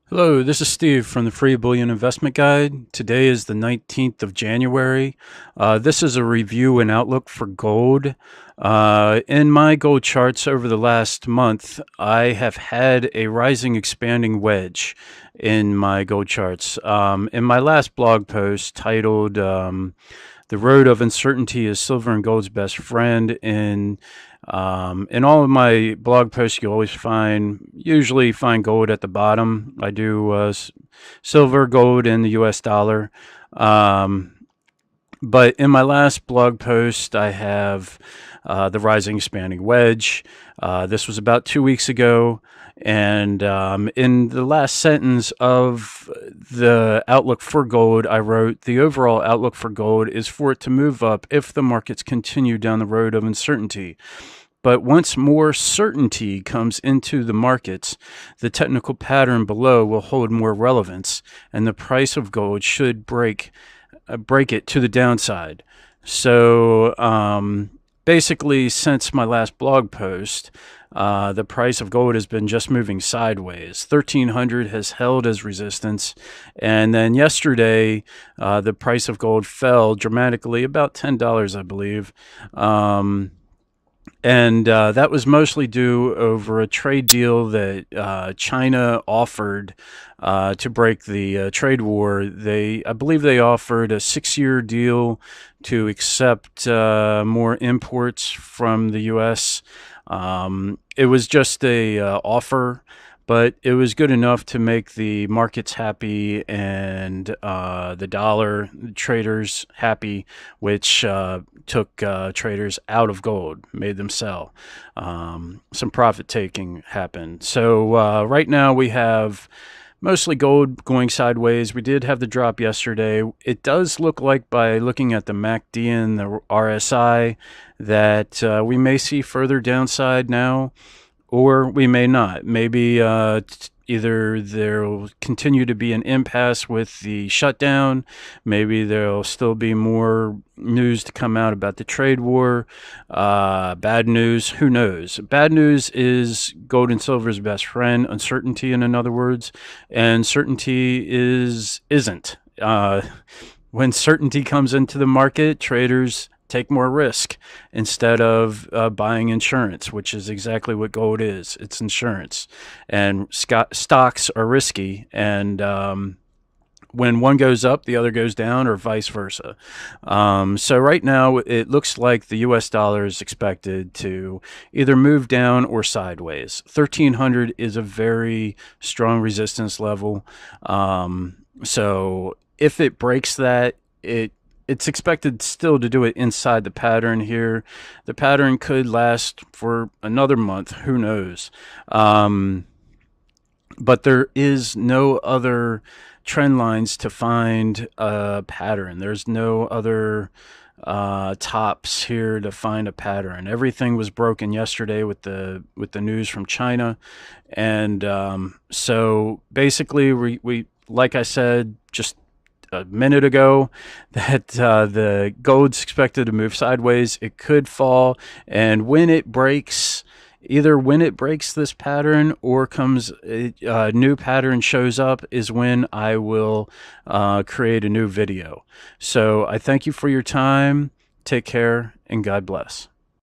Hello, this is Steve from the Free Bullion Investment Guide. Today is the 19th of January. This is a review and outlook for gold. In my gold charts over the last month, I have had a rising expanding wedge in my gold charts. In my last blog post titled The Road of Uncertainty is Silver and Gold's Best Friend, in all of my blog posts, you always usually find gold at the bottom. I do silver, gold, and the US dollar. But in my last blog post, I have the rising expanding wedge. This was about 2 weeks ago. And in the last sentence of the outlook for gold, I wrote, the overall outlook for gold is for it to move up if the markets continue down the road of uncertainty. But once more certainty comes into the markets, the technical pattern below will hold more relevance, and the price of gold should break it to the downside. So basically, since my last blog post, the price of gold has been just moving sideways. 1300 has held as resistance. And then yesterday, the price of gold fell dramatically, about $10, I believe. And that was mostly due over a trade deal that China offered to break the trade war. I believe they offered a 6-year deal to accept more imports from the U.S. It was just a offer, but it was good enough to make the markets happy and the dollar traders happy, which took traders out of gold, made them sell. Some profit taking happened. So right now we have mostly gold going sideways. We did have the drop yesterday. It does look like, by looking at the MACD and the RSI, that we may see further downside now, or we may not. Maybe either there will continue to be an impasse with the shutdown. Maybe there'll still be more news to come out about the trade war. Bad news, who knows? Bad news is gold and silver's best friend, uncertainty in other words, and certainty isn't. When certainty comes into the market, traders take more risk instead of buying insurance, which is exactly what gold is. It's insurance. And stocks are risky, and when one goes up, the other goes down, or vice versa. So right now, it looks like the US dollar is expected to either move down or sideways. 1300 is a very strong resistance level. So if it breaks that, it's expected still to do it inside the pattern here. The pattern could last for another month. Who knows? But there is no other trend lines to find a pattern. There's no other tops here to find a pattern. Everything was broken yesterday with the news from China. And so basically, we like I said just a minute ago, that the gold's expected to move sideways. It could fall, and when it breaks, either when it breaks this pattern or a new pattern shows up, is when I will create a new video. So I thank you for your time. Take care, and God bless.